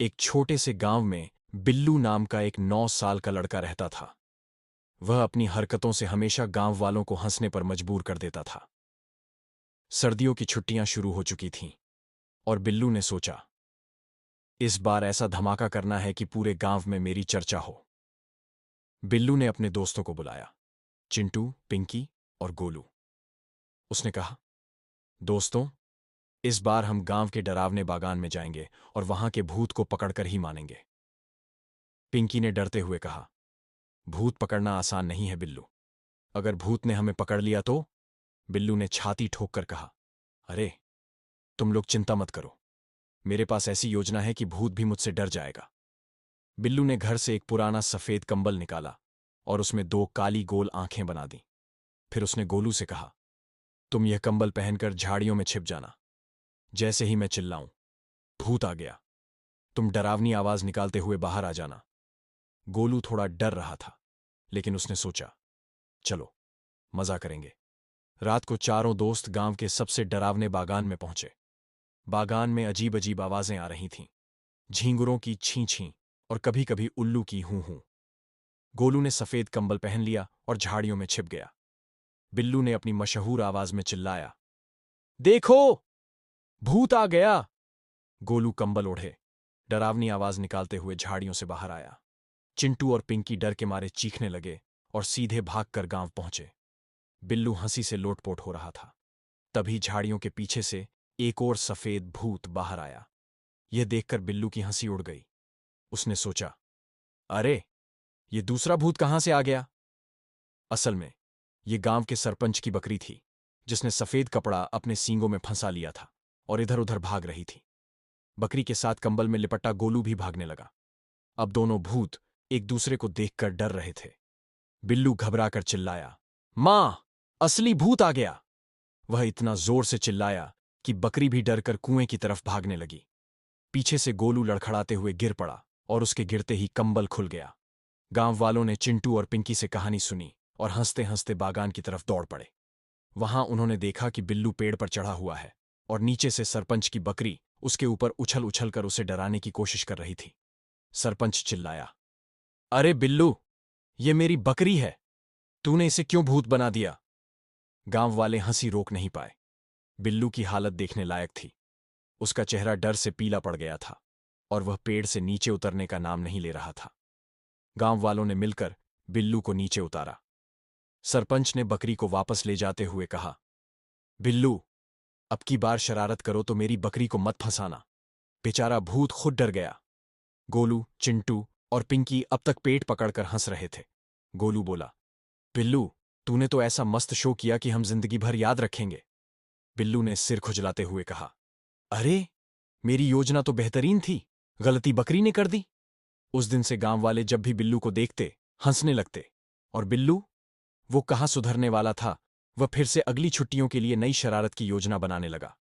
एक छोटे से गांव में बिल्लू नाम का एक 9 साल का लड़का रहता था। वह अपनी हरकतों से हमेशा गांव वालों को हंसने पर मजबूर कर देता था। सर्दियों की छुट्टियां शुरू हो चुकी थीं और बिल्लू ने सोचा, इस बार ऐसा धमाका करना है कि पूरे गांव में मेरी चर्चा हो। बिल्लू ने अपने दोस्तों को बुलाया, चिंटू, पिंकी और गोलू। उसने कहा, दोस्तों, इस बार हम गांव के डरावने बागान में जाएंगे और वहां के भूत को पकड़कर ही मानेंगे। पिंकी ने डरते हुए कहा, भूत पकड़ना आसान नहीं है बिल्लू। अगर भूत ने हमें पकड़ लिया तो? बिल्लू ने छाती ठोककर कहा, अरे, तुम लोग चिंता मत करो। मेरे पास ऐसी योजना है कि भूत भी मुझसे डर जाएगा। बिल्लू ने घर से एक पुराना सफेद कंबल निकाला और उसमें 2 काली गोल आंखें बना दी। फिर उसने गोलू से कहा, तुम यह कंबल पहनकर झाड़ियों में छिप जाना। जैसे ही मैं चिल्लाऊं, भूत आ गया, तुम डरावनी आवाज निकालते हुए बाहर आ जाना। गोलू थोड़ा डर रहा था, लेकिन उसने सोचा, चलो, मजा करेंगे। रात को चारों दोस्त गांव के सबसे डरावने बागान में पहुंचे। बागान में अजीब अजीब आवाजें आ रही थीं, झींगुरों की छीं छीं और कभी कभी उल्लू की हूं हूं। गोलू ने सफेद कंबल पहन लिया और झाड़ियों में छिप गया। बिल्लू ने अपनी मशहूर आवाज में चिल्लाया, देखो, भूत आ गया। गोलू कंबल ओढ़े, डरावनी आवाज निकालते हुए झाड़ियों से बाहर आया। चिंटू और पिंकी डर के मारे चीखने लगे और सीधे भागकर गांव पहुंचे। बिल्लू हंसी से लोटपोट हो रहा था। तभी झाड़ियों के पीछे से एक और सफेद भूत बाहर आया। यह देखकर बिल्लू की हंसी उड़ गई। उसने सोचा, अरे, ये दूसरा भूत कहां से आ गया? असल में ये गांव के सरपंच की बकरी थी, जिसने सफेद कपड़ा अपने सींगों में फंसा लिया था और इधर उधर भाग रही थी। बकरी के साथ कंबल में लिपटा गोलू भी भागने लगा। अब दोनों भूत एक दूसरे को देखकर डर रहे थे। बिल्लू घबराकर चिल्लाया, मां, असली भूत आ गया। वह इतना जोर से चिल्लाया कि बकरी भी डरकर कुएं की तरफ भागने लगी। पीछे से गोलू लड़खड़ाते हुए गिर पड़ा और उसके गिरते ही कंबल खुल गया। गांव वालों ने चिंटू और पिंकी से कहानी सुनी और हंसते हंसते बागान की तरफ दौड़ पड़े। वहां उन्होंने देखा कि बिल्लू पेड़ पर चढ़ा हुआ है और नीचे से सरपंच की बकरी उसके ऊपर उछल उछल कर उसे डराने की कोशिश कर रही थी। सरपंच चिल्लाया, अरे बिल्लू, ये मेरी बकरी है, तूने इसे क्यों भूत बना दिया? गांव वाले हंसी रोक नहीं पाए। बिल्लू की हालत देखने लायक थी। उसका चेहरा डर से पीला पड़ गया था और वह पेड़ से नीचे उतरने का नाम नहीं ले रहा था। गांव वालों ने मिलकर बिल्लू को नीचे उतारा। सरपंच ने बकरी को वापस ले जाते हुए कहा, बिल्लू, अब की बार शरारत करो तो मेरी बकरी को मत फंसाना। बेचारा भूत खुद डर गया। गोलू, चिंटू और पिंकी अब तक पेट पकड़कर हंस रहे थे। गोलू बोला, बिल्लू, तूने तो ऐसा मस्त शो किया कि हम जिंदगी भर याद रखेंगे। बिल्लू ने सिर खुजलाते हुए कहा, अरे, मेरी योजना तो बेहतरीन थी, गलती बकरी ने कर दी। उस दिन से गांव वाले जब भी बिल्लू को देखते हंसने लगते। और बिल्लू, वो कहाँ सुधरने वाला था, वह फिर से अगली छुट्टियों के लिए नई शरारत की योजना बनाने लगा।